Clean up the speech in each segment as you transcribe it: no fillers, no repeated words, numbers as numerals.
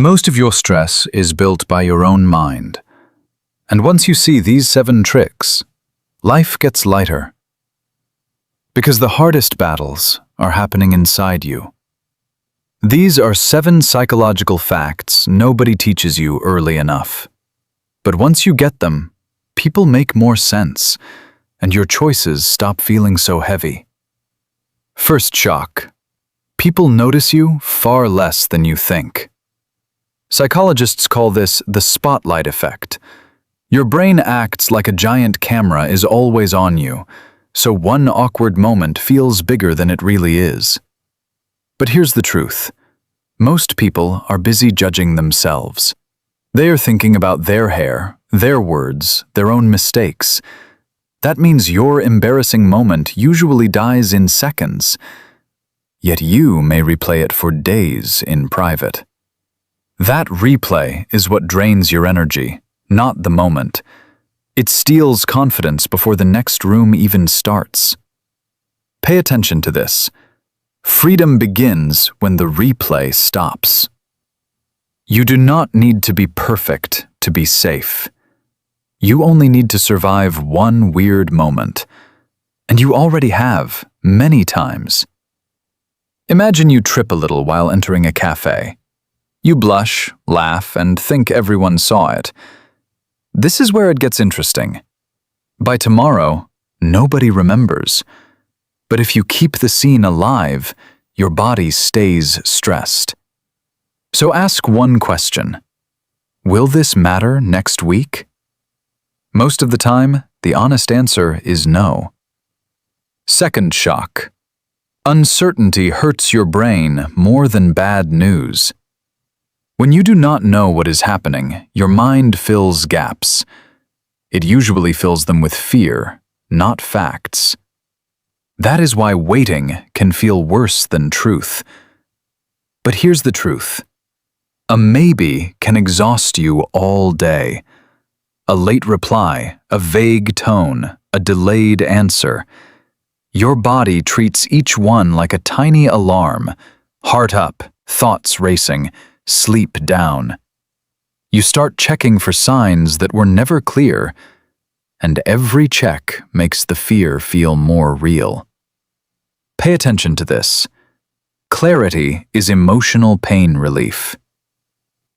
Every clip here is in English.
Most of your stress is built by your own mind. And once you see these 7 tricks, life gets lighter. Because the hardest battles are happening inside you. These are 7 psychological facts nobody teaches you early enough. But once you get them, people make more sense, and your choices stop feeling so heavy. First shock. People notice you far less than you think. Psychologists call this the spotlight effect. Your brain acts like a giant camera is always on you, so one awkward moment feels bigger than it really is. But here's the truth. Most people are busy judging themselves. They are thinking about their hair, their words, their own mistakes. That means your embarrassing moment usually dies in seconds. Yet you may replay it for days in private. That replay is what drains your energy, not the moment. It steals confidence before the next room even starts. Pay attention to this. Freedom begins when the replay stops. You do not need to be perfect to be safe. You only need to survive one weird moment, and you already have, many times. Imagine you trip a little while entering a cafe. You blush, laugh, and think everyone saw it. This is where it gets interesting. By tomorrow, nobody remembers. But if you keep the scene alive, your body stays stressed. So ask one question. Will this matter next week? Most of the time, the honest answer is no. Second shock. Uncertainty hurts your brain more than bad news. When you do not know what is happening, your mind fills gaps. It usually fills them with fear, not facts. That is why waiting can feel worse than truth. But here's the truth. A maybe can exhaust you all day. A late reply, a vague tone, a delayed answer. Your body treats each one like a tiny alarm. Heart up, thoughts racing, sleep down. You start checking for signs that were never clear, and every check makes the fear feel more real. Pay attention to this. Clarity is emotional pain relief.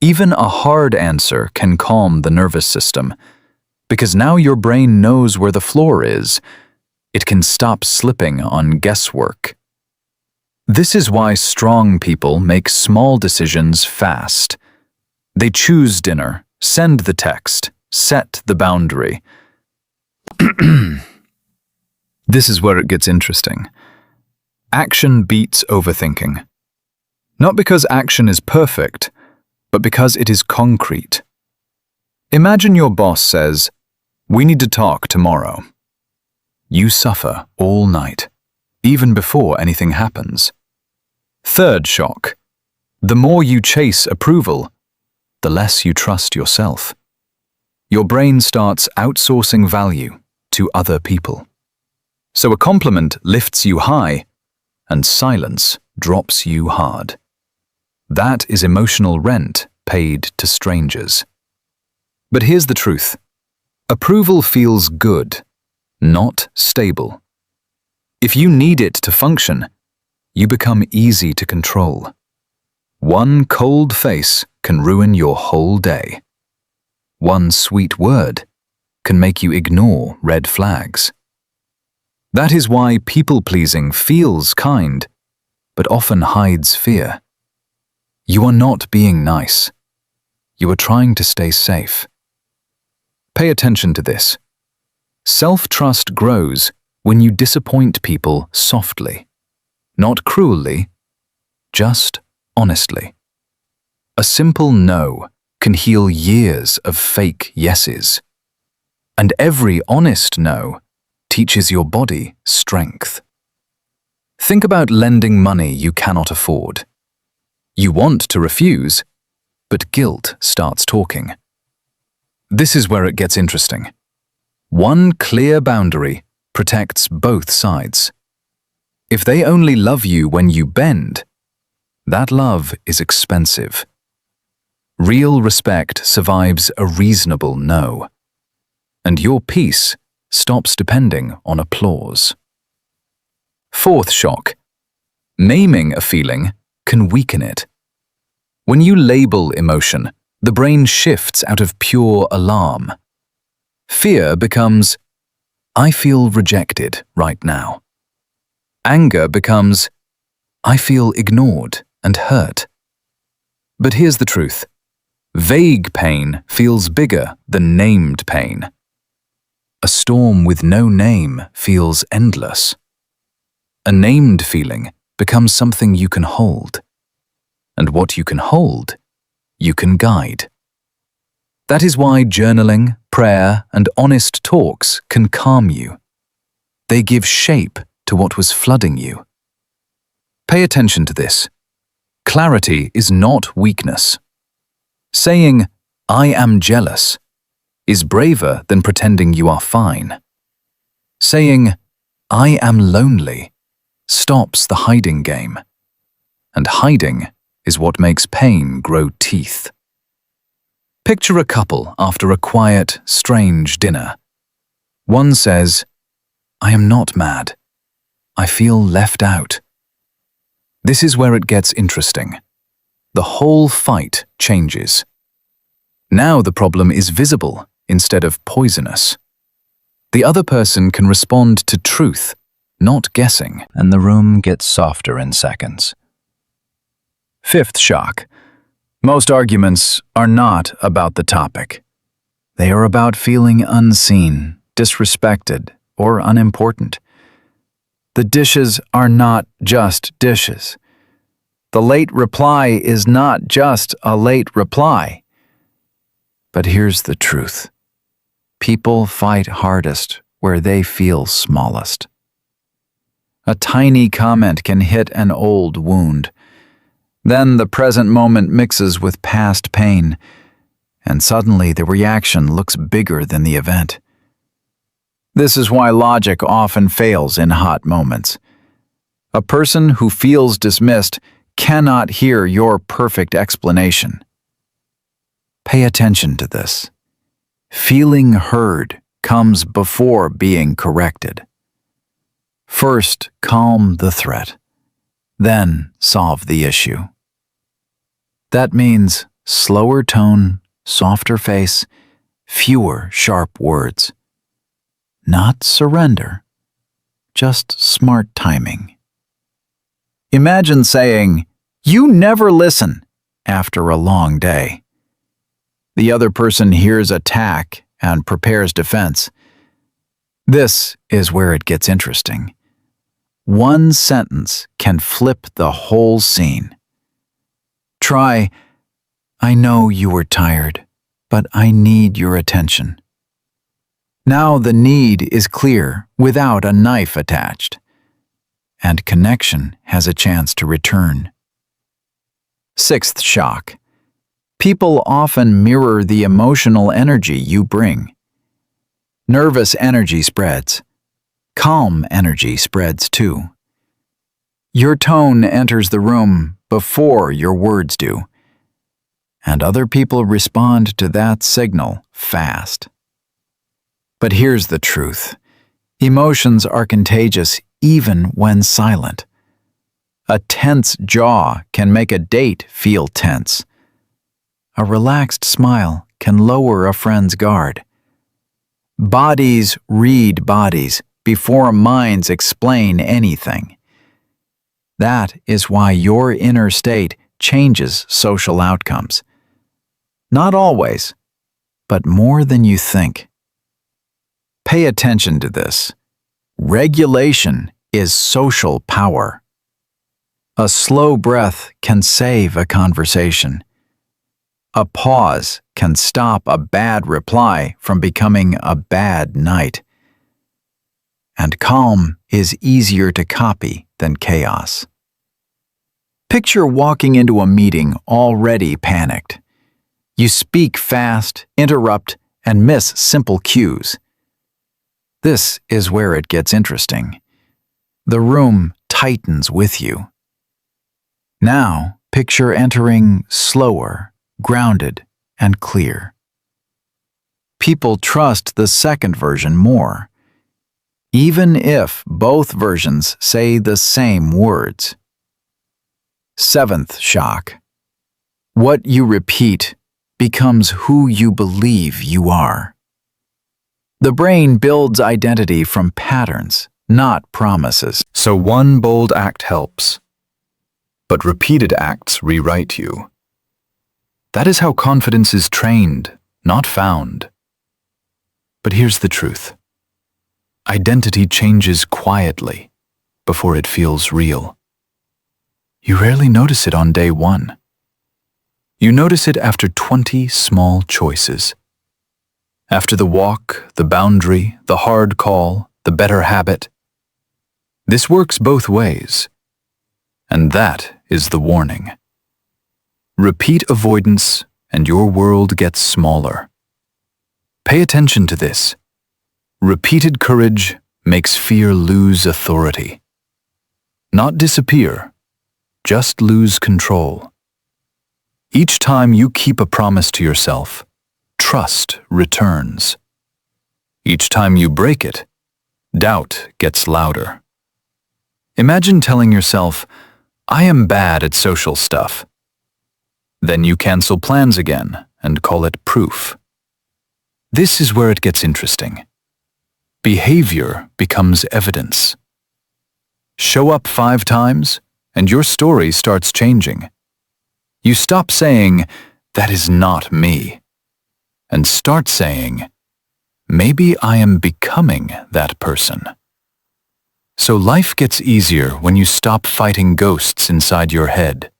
Even a hard answer can calm the nervous system, because now your brain knows where the floor is. It can stop slipping on guesswork. This is why strong people make small decisions fast. They choose dinner, send the text, set the boundary. This is where it gets interesting. Action beats overthinking. Not because action is perfect, but because it is concrete. Imagine your boss says, "We need to talk tomorrow." You suffer all night, even before anything happens. Third shock. The more you chase approval, the less you trust yourself. Your brain starts outsourcing value to other people. So a compliment lifts you high, and silence drops you hard. That is emotional rent paid to strangers. But here's the truth. Approval feels good, not stable. If you need it to function, you become easy to control. One cold face can ruin your whole day. One sweet word can make you ignore red flags. That is why people-pleasing feels kind, but often hides fear. You are not being nice. You are trying to stay safe. Pay attention to this. Self-trust grows when you disappoint people softly. Not cruelly, just honestly. A simple no can heal years of fake yeses. And every honest no teaches your body strength. Think about lending money you cannot afford. You want to refuse, but guilt starts talking. This is where it gets interesting. One clear boundary protects both sides. If they only love you when you bend, that love is expensive. Real respect survives a reasonable no. And your peace stops depending on applause. Fourth shock. Naming a feeling can weaken it. When you label emotion, the brain shifts out of pure alarm. Fear becomes, I feel rejected right now. Anger becomes, I feel ignored and hurt. But here's the truth. Vague pain feels bigger than named pain. A storm with no name feels endless. A named feeling becomes something you can hold. And what you can hold, you can guide. That is why journaling, prayer, and honest talks can calm you. They give shape to what was flooding you. Pay attention to this. Clarity is not weakness. Saying, I am jealous, is braver than pretending you are fine. Saying, I am lonely, stops the hiding game. And hiding is what makes pain grow teeth. Picture a couple after a quiet, strange dinner. One says, I am not mad. I feel left out. This is where it gets interesting. The whole fight changes. Now the problem is visible instead of poisonous. The other person can respond to truth, not guessing, and the room gets softer in seconds. Fifth shock. Most arguments are not about the topic. They are about feeling unseen, disrespected, or unimportant. The dishes are not just dishes. The late reply is not just a late reply. But here's the truth. People fight hardest where they feel smallest. A tiny comment can hit an old wound. Then the present moment mixes with past pain, and suddenly the reaction looks bigger than the event. This is why logic often fails in hot moments. A person who feels dismissed cannot hear your perfect explanation. Pay attention to this. Feeling heard comes before being corrected. First, calm the threat. Then, solve the issue. That means slower tone, softer face, fewer sharp words. Not surrender, just smart timing. Imagine saying, "You never listen," after a long day. The other person hears attack and prepares defense. This is where it gets interesting. One sentence can flip the whole scene. Try, "I know you were tired, but I need your attention." Now the need is clear without a knife attached, and connection has a chance to return. Sixth shock. People often mirror the emotional energy you bring. Nervous energy spreads. Calm energy spreads too. Your tone enters the room before your words do, and other people respond to that signal fast. But here's the truth. Emotions are contagious even when silent. A tense jaw can make a date feel tense. A relaxed smile can lower a friend's guard. Bodies read bodies before minds explain anything. That is why your inner state changes social outcomes. Not always, but more than you think. Pay attention to this. Regulation is social power. A slow breath can save a conversation. A pause can stop a bad reply from becoming a bad night. And calm is easier to copy than chaos. Picture walking into a meeting already panicked. You speak fast, interrupt, and miss simple cues. This is where it gets interesting. The room tightens with you. Now, picture entering slower, grounded, and clear. People trust the second version more, even if both versions say the same words. Seventh shock. What you repeat becomes who you believe you are. The brain builds identity from patterns, not promises. So one bold act helps, but repeated acts rewrite you. That is how confidence is trained, not found. But here's the truth. Identity changes quietly before it feels real. You rarely notice it on day one. You notice it after 20 small choices. After the walk, the boundary, the hard call, the better habit. This works both ways. And that is the warning. Repeat avoidance and your world gets smaller. Pay attention to this. Repeated courage makes fear lose authority. Not disappear, just lose control. Each time you keep a promise to yourself, trust returns. Each time you break it, doubt gets louder. Imagine telling yourself, "I am bad at social stuff." Then you cancel plans again and call it proof. This is where it gets interesting. Behavior becomes evidence. Show up 5 times, and your story starts changing. You stop saying, "That is not me," and start saying, "Maybe I am becoming that person." So life gets easier when you stop fighting ghosts inside your head.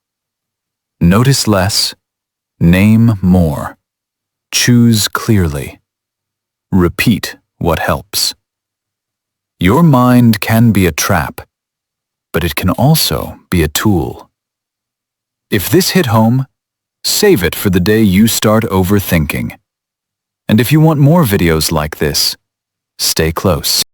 Notice less, name more, choose clearly, repeat what helps. Your mind can be a trap, but it can also be a tool. If this hit home, save it for the day you start overthinking. And if you want more videos like this, stay close.